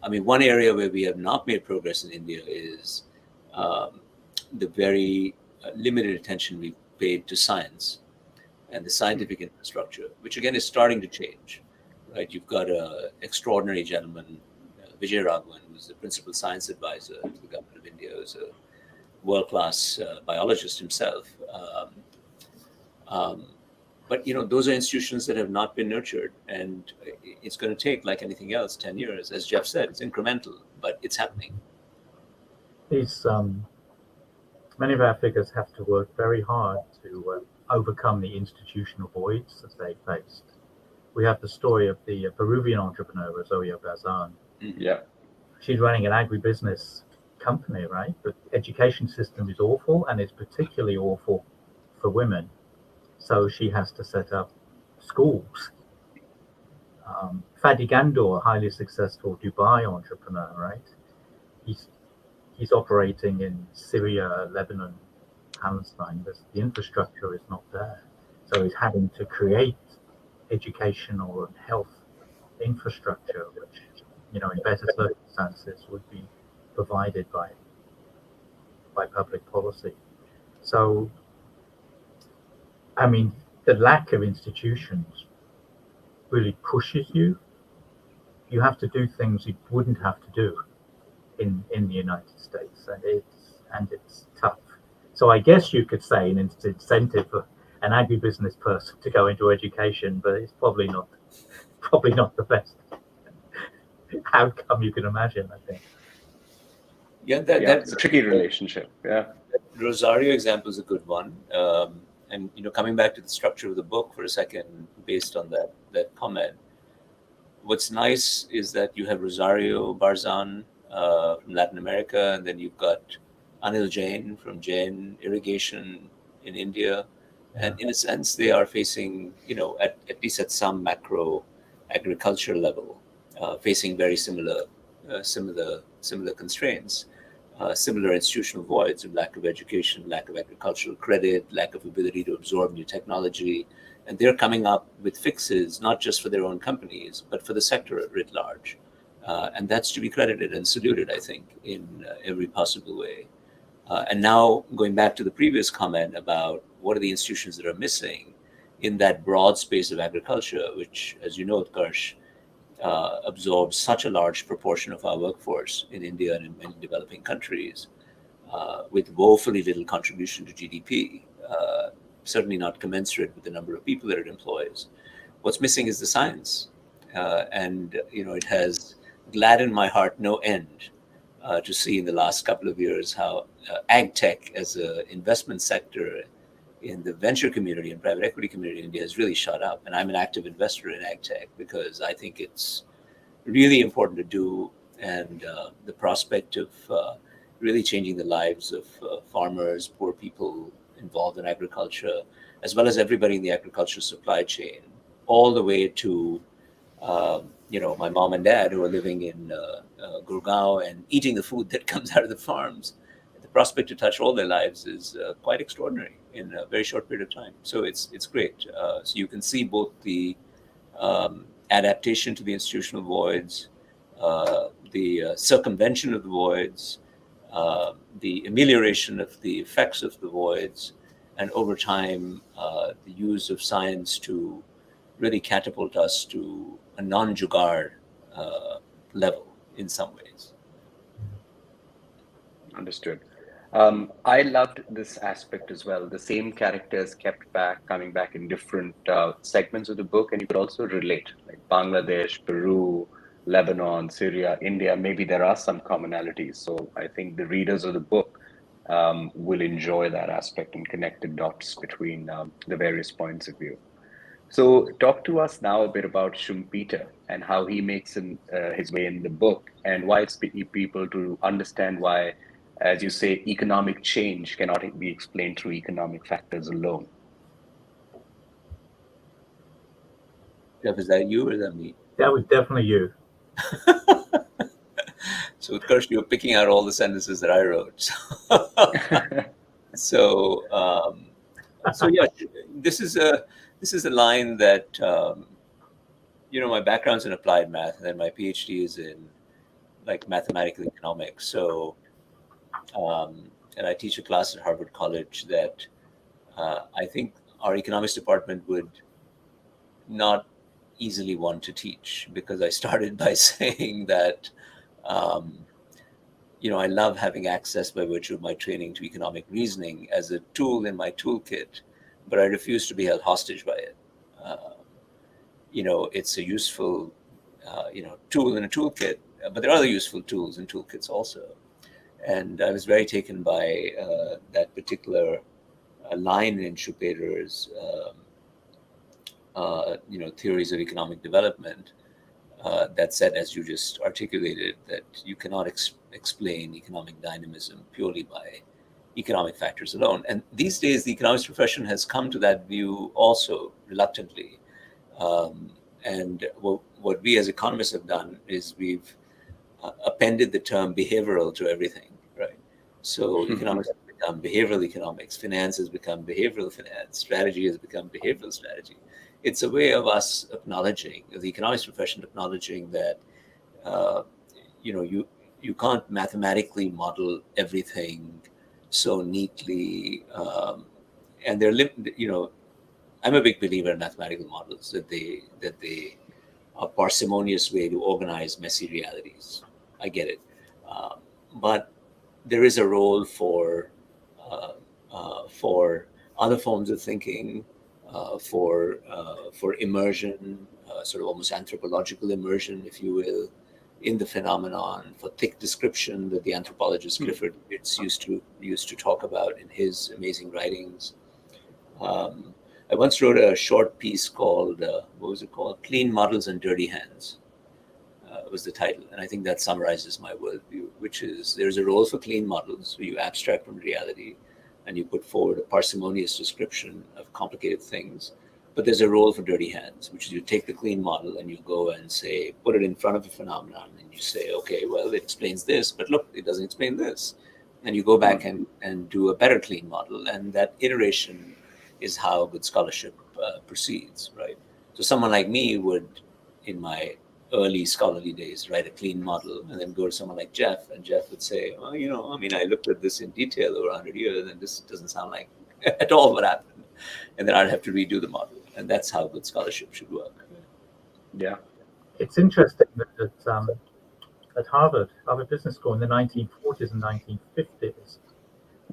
One area where we have not made progress in India is the very limited attention we've paid to science and the scientific infrastructure, which again is starting to change. Right, you've got an extraordinary gentleman, Vijay Raghavan, who's the principal science advisor to the government of India, who's world-class biologist himself. But those are institutions that have not been nurtured, and it's going to take, like anything else, 10 years. As Jeff said, it's incremental, but it's happening. These many of our figures have to work very hard to overcome the institutional voids that they faced. We have the story of the Peruvian entrepreneur, Zoya Bazan. Yeah. She's running an agribusiness company, right? The education system is awful, and it's particularly awful for women. So she has to set up schools. Fadi Gandor, a highly successful Dubai entrepreneur, right? He's operating in Syria, Lebanon, Palestine. The infrastructure is not there. So he's having to create educational and health infrastructure, which, in better circumstances would be provided by public policy. So, I mean, the lack of institutions really pushes you. You have to do things you wouldn't have to do in the United States, and it's tough. So I guess you could say an incentive for an agribusiness person to go into education, but it's probably not the best outcome you can imagine, I think. Yeah, that's a tricky relationship. Yeah. Rosario example is a good one. And coming back to the structure of the book for a second, based on that comment, what's nice is that you have Rosario Barzan from Latin America, and then you've got Anil Jain from Jain Irrigation in India. And in a sense, they are facing, at least at some macro agriculture level, facing very similar constraints, similar institutional voids of lack of education, lack of agricultural credit, lack of ability to absorb new technology. And they're coming up with fixes, not just for their own companies, but for the sector writ large. And that's to be credited and saluted, I think, in every possible way. And now going back to the previous comment about what are the institutions that are missing in that broad space of agriculture, which, as you know, Utkarsh, absorbs such a large proportion of our workforce in India and in many developing countries, with woefully little contribution to GDP, certainly not commensurate with the number of people that it employs. What's missing is the science. And it has gladdened my heart no end to see in the last couple of years how ag tech as an investment sector in the venture community and private equity community in India has really shot up. And I'm an active investor in ag tech because I think it's really important to do. And the prospect of really changing the lives of farmers, poor people involved in agriculture, as well as everybody in the agricultural supply chain, all the way to my mom and dad who are living in Gurgaon and eating the food that comes out of the farms. The prospect to touch all their lives is quite extraordinary in a very short period of time. So it's great. So you can see both the adaptation to the institutional voids, the circumvention of the voids, the amelioration of the effects of the voids, and over time, the use of science to really catapult us to a non-jugaad level in some ways. Understood. I loved this aspect as well. The same characters coming back in different segments of the book, and you could also relate, like Bangladesh, Peru, Lebanon, Syria, India. Maybe there are some commonalities. So I think the readers of the book will enjoy that aspect and connect the dots between the various points of view. So talk to us now a bit about Schumpeter and how he makes his way in the book, and why it's people to understand why, as you say, economic change cannot be explained through economic factors alone. Jeff, is that you or is that me? That was definitely you. So, Utkarsh, you're picking out all the sentences that I wrote. So yeah, this is a line that my background's in applied math, and then my PhD is in mathematical economics. So, and I teach a class at Harvard College that I think our economics department would not easily want to teach, because I started by saying that I love having access by virtue of my training to economic reasoning as a tool in my toolkit, but I refuse to be held hostage by it. It's a useful, tool in a toolkit, but there are other useful tools and toolkits also. And I was very taken by that particular line in Schumpeter's, theories of economic development that said, as you just articulated, that you cannot explain economic dynamism purely by economic factors alone. And these days, the economics profession has come to that view also reluctantly. And what we as economists have done is we've appended the term behavioral to everything, right? So economics has become behavioral economics, finance has become behavioral finance, strategy has become behavioral strategy. It's a way of us acknowledging, the economics profession acknowledging that, you can't mathematically model everything so neatly. And I'm a big believer in mathematical models, that they are parsimonious way to organize messy realities. I get it. But there is a role for other forms of thinking, for immersion, sort of almost anthropological immersion, if you will, in the phenomenon, for thick description that the anthropologist Clifford Geertz used to talk about in his amazing writings. I once wrote a short piece called, what was it called? Clean Models and Dirty Hands was the title. And I think that summarizes my worldview, which is there's a role for clean models where you abstract from reality and you put forward a parsimonious description of complicated things. But there's a role for dirty hands, which is you take the clean model and you go and say, put it in front of a phenomenon and you say, okay, well, it explains this, but look, it doesn't explain this. And you go back and do a better clean model. And that iteration is how good scholarship proceeds, right? So someone like me would, in my early scholarly days, write a clean model and then go to someone like Jeff, and Jeff would say, well, I looked at this in detail over 100 years and this doesn't sound like at all what happened. And then I'd have to redo the model. And that's how good scholarship should work. Yeah. It's interesting that at Harvard Business School in the 1940s and 1950s,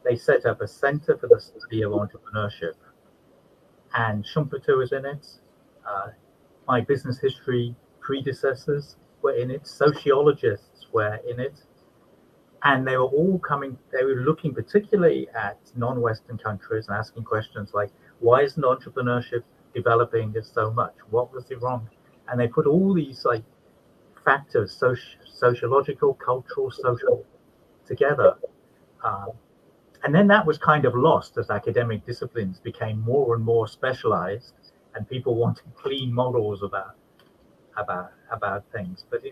they set up a center for the study of entrepreneurship. And Schumpeter was in it. My business history predecessors were in it. Sociologists were in it. And they were looking particularly at non-Western countries and asking questions like, why isn't entrepreneurship developing so much? What was it wrong? And they put all these factors, sociological, cultural, social, together. And then that was kind of lost as academic disciplines became more and more specialized, and people wanted clean models about things. But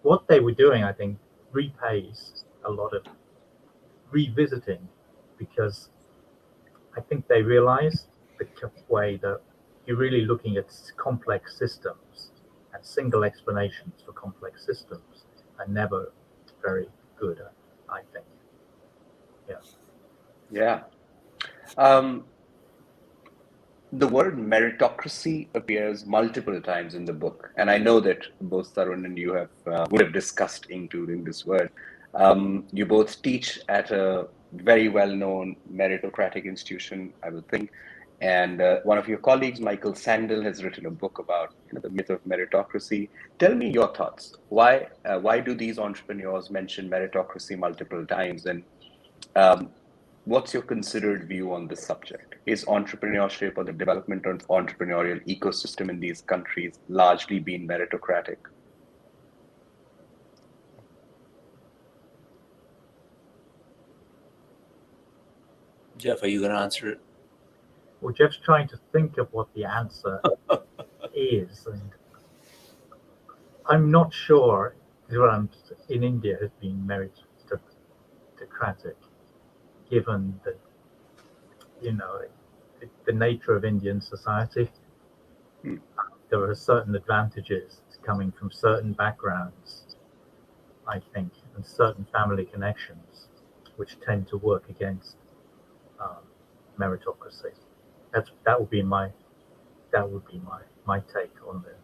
what they were doing, I think, repays a lot of revisiting, because I think they realized the way that you're really looking at complex systems, and single explanations for complex systems are never very good, I think. Yeah. The word meritocracy appears multiple times in the book, and I know that both Tarun and you would have discussed including this word. You both teach at a very well-known meritocratic institution, I would think, and one of your colleagues, Michael Sandel, has written a book about the myth of meritocracy. Tell me your thoughts. Why do these entrepreneurs mention meritocracy multiple times, and what's your considered view on this subject? Is entrepreneurship or the development of entrepreneurial ecosystem in these countries largely been meritocratic? Jeff, are you going to answer it? Well, Jeff's trying to think of what the answer is, and I'm not sure development in India has been meritocratic, given the the nature of Indian society. There are certain advantages coming from certain backgrounds, I think, and certain family connections, which tend to work against meritocracy. That would be my take on the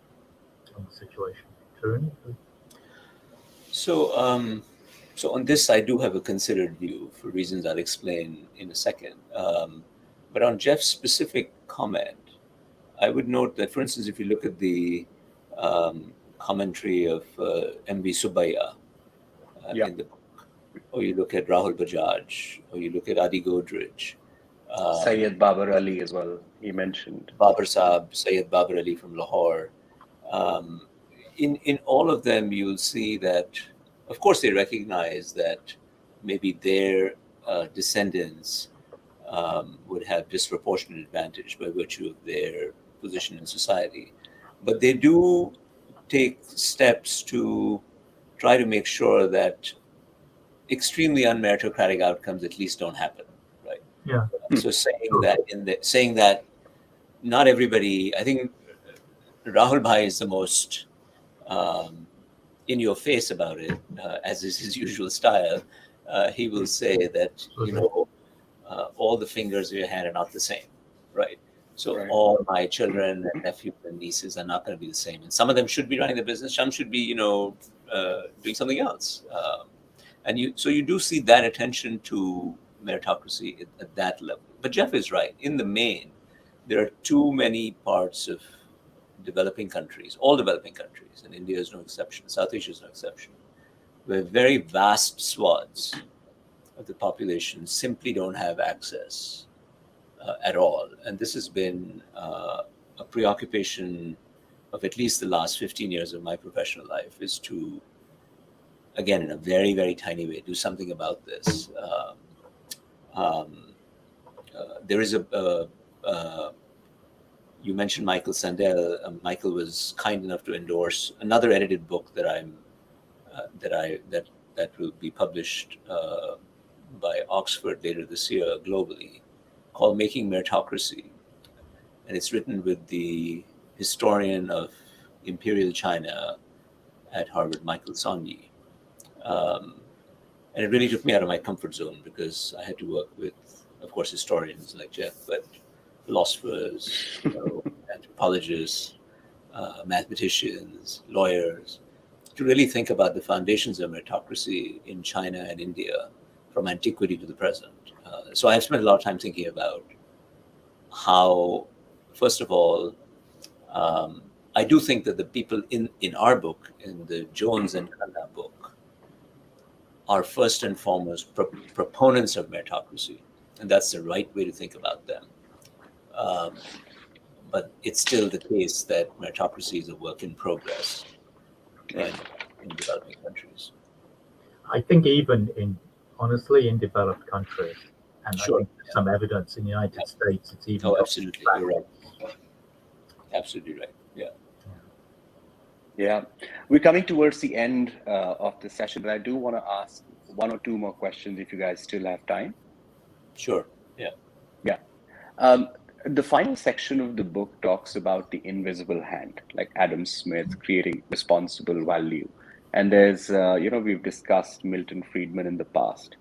situation. Tarun? So So on this, I do have a considered view for reasons I'll explain in a second. But on Jeff's specific comment, I would note that, for instance, if you look at the commentary of M.V. Subbaiah in the book, or you look at Rahul Bajaj, or you look at Adi Godrej, Syed Babar Ali as well, he mentioned. Babar Saab, Syed Babar Ali from Lahore. In all of them, you'll see that, of course, they recognize that maybe their descendants would have disproportionate advantage by virtue of their position in society. But they do take steps to try to make sure that extremely unmeritocratic outcomes at least don't happen, right? Yeah. So saying that not everybody, I think Rahul Bhai is the most in your face about it, as is his usual style. He will say that, all the fingers of your hand are not the same, right? So all my children and nephews and nieces are not going to be the same. And some of them should be running the business, some should be, doing something else. And you do see that attention to meritocracy at that level. But Jeff is right. In the main, there are too many parts of developing countries, all developing countries, and India is no exception, South Asia is no exception, where very vast swaths of the population simply don't have access at all. And this has been a preoccupation of at least the last 15 years of my professional life, is to, again, in a very, very tiny way, do something about this. There is you mentioned Michael Sandel. Michael was kind enough to endorse another edited book that will be published by Oxford later this year globally, called Making Meritocracy. And it's written with the historian of Imperial China at Harvard, Michael Sonyi. And it really took me out of my comfort zone, because I had to work with, of course, historians like Jeff, but philosophers, anthropologists, mathematicians, lawyers, to really think about the foundations of meritocracy in China and India from antiquity to the present. So I've spent a lot of time thinking about how, first of all, I do think that the people in our book, in the Jones and Khanna book, are first and foremost proponents of meritocracy, and that's the right way to think about them. But it's still the case that meritocracy is a work in progress in developing countries. I think even honestly, in developed countries, and Sure. I think there's some evidence in the United States, it's even. Oh, absolutely. You're right. Absolutely right. Yeah. Yeah. We're coming towards the end of the session, but I do want to ask one or two more questions if you guys still have time. Sure. Yeah. Yeah. The final section of the book talks about the invisible hand, like Adam Smith creating responsible value. And there's, we've discussed Milton Friedman in the past.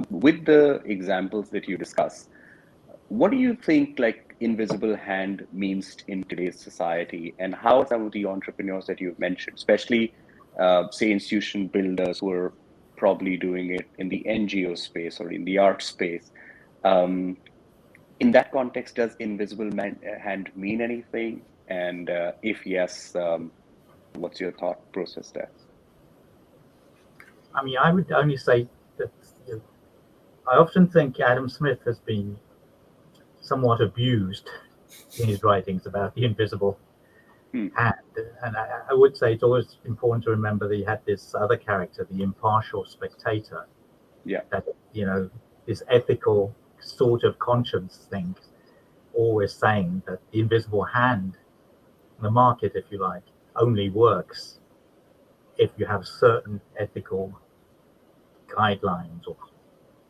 With the examples that you discuss, what do you think like invisible hand means in today's society, and how some of the entrepreneurs that you've mentioned, especially say institution builders who are probably doing it in the NGO space or in the art space, in that context, does invisible hand mean anything? And if yes, what's your thought process there? I mean, I would only say that I often think Adam Smith has been somewhat abused in his writings about the invisible hand. And I would say it's always important to remember that he had this other character, the impartial spectator. Yeah. That, this ethical sort of conscience thing, always saying that the invisible hand, the market, if you like, only works if you have certain ethical guidelines or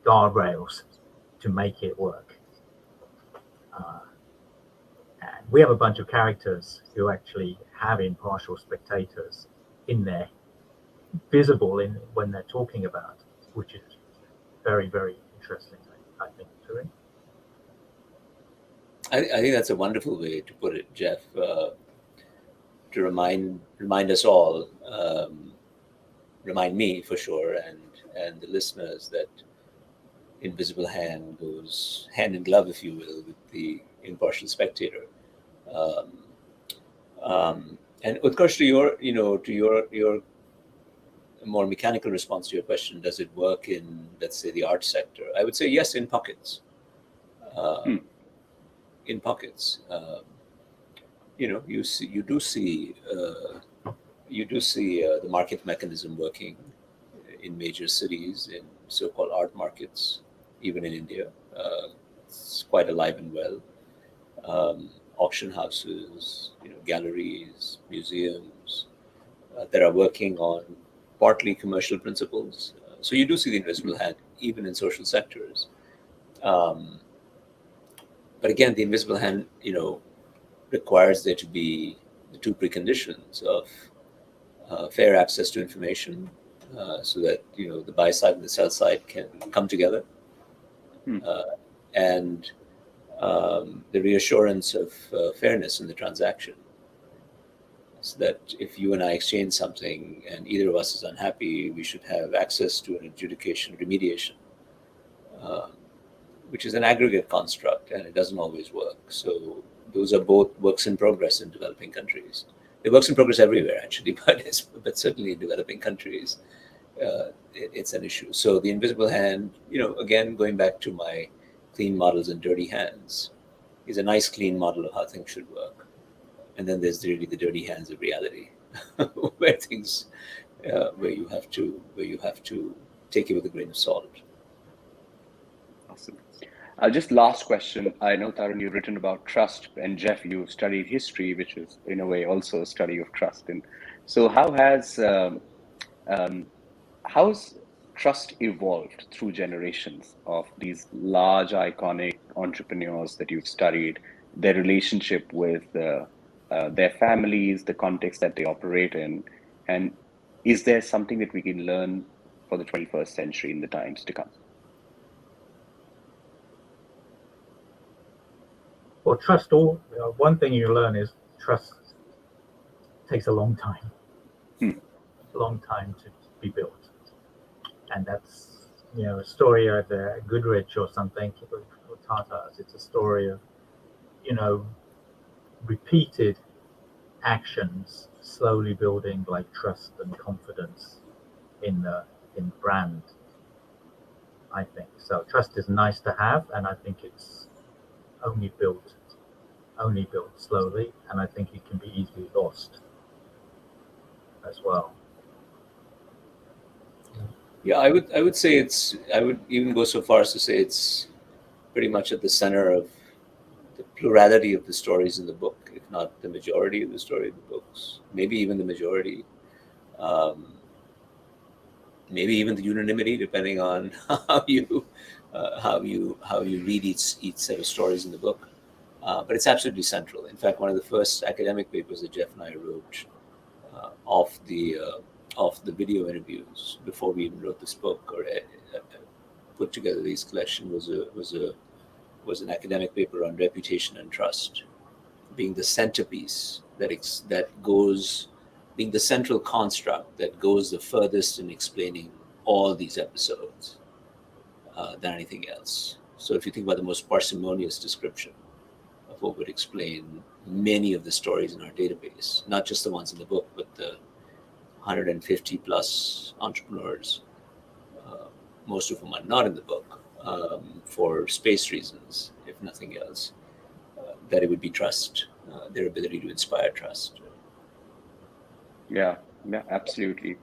guardrails to make it work. And we have a bunch of characters who actually have impartial spectators in there, visible in when they're talking about, which is very, very interesting, I think, Tarun. I think that's a wonderful way to put it, Jeff. To remind us all remind me for sure, and the listeners, that invisible hand goes hand in glove, if you will, with the impartial spectator. Um, and Utkarsh, to your more mechanical response to your question, does it work in, let's say, the art sector? I would say yes, in pockets. Hmm. In pockets, you do see the market mechanism working in major cities, in so-called art markets, even in India. It's quite alive and well. Auction houses, galleries, museums that are working on partly commercial principles. So you do see the invisible hand even in social sectors. Um, but again, the invisible hand, requires there to be the two preconditions of fair access to information, so that the buy side and the sell side can come together, Hmm. and the reassurance of fairness in the transaction. So that if you and I exchange something and either of us is unhappy, we should have access to an adjudication remediation, uh, which is an aggregate construct, and it doesn't always work. So those are both works in progress in developing countries. It works in progress everywhere, actually, but certainly in developing countries, it's an issue. So the invisible hand, again, going back to my clean models and dirty hands, is a nice clean model of how things should work. And then there's really the dirty hands of reality, where things, where you have to take it with a grain of salt. Awesome. Just last question. I know, Tarun, you've written about trust, and Jeff, you've studied history, which is in a way also a study of trust. And so, um, how's trust evolved through generations of these large, iconic entrepreneurs that you've studied, their relationship with their families, the context that they operate in, and is there something that we can learn for the 21st century in the times to come? Well, one thing you learn is trust takes a long time, Hmm. to be built. And that's, a story of Goodrich or something, or Tatars. It's a story of, repeated actions slowly building like trust and confidence in the brand. I think so. Trust is nice to have, and I think it's only built slowly, and I think it can be easily lost as well. Yeah, I would say I would even go so far as to say it's pretty much at the center of the plurality of the stories in the book, if not the majority of the story of the books, maybe even the majority, um, maybe even the unanimity, depending on how you read each set of stories in the book. But it's absolutely central. In fact, one of the first academic papers that Jeff and I wrote, off the video interviews before we even wrote this book, or put together these collection, was an academic paper on reputation and trust being the centerpiece that goes, being the central construct that goes the furthest in explaining all these episodes, than anything else. So if you think about the most parsimonious description of what would explain many of the stories in our database, not just the ones in the book, but the 150 plus entrepreneurs, uh, most of whom are not in the book, for space reasons, if nothing else, that it would be trust, their ability to inspire trust. Yeah, yeah, absolutely.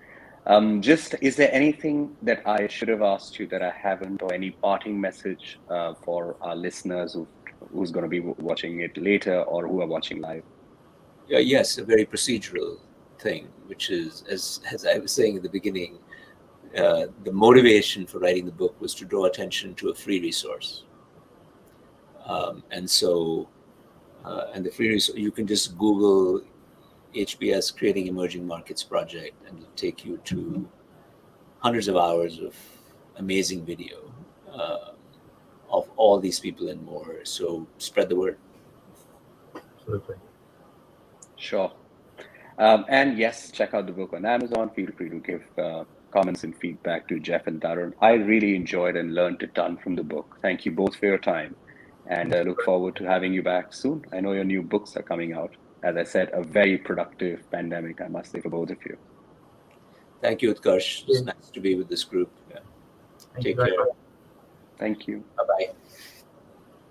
Just, is there anything that I should have asked you that I haven't, or any parting message for our listeners who's going to be watching it later or who are watching live? Yes, a very procedural thing, which is, as I was saying at the beginning, the motivation for writing the book was to draw attention to a free resource. And so, and the free resource, you can just Google HBS Creating Emerging Markets Project, and it'll take you to hundreds of hours of amazing video, uh, of all these people and more. So spread the word. Absolutely. Sure. And yes, check out the book on Amazon. Feel free to give comments and feedback to Jeff and Tarun. I really enjoyed and learned a ton from the book. Thank you both for your time, and I look forward to having you back soon. I know your new books are coming out. As I said, a very productive pandemic, I must say, for both of you. Thank you, Utkarsh. It's nice to be with this group. Yeah. Thank Take you very care. much. Thank you. Bye-bye.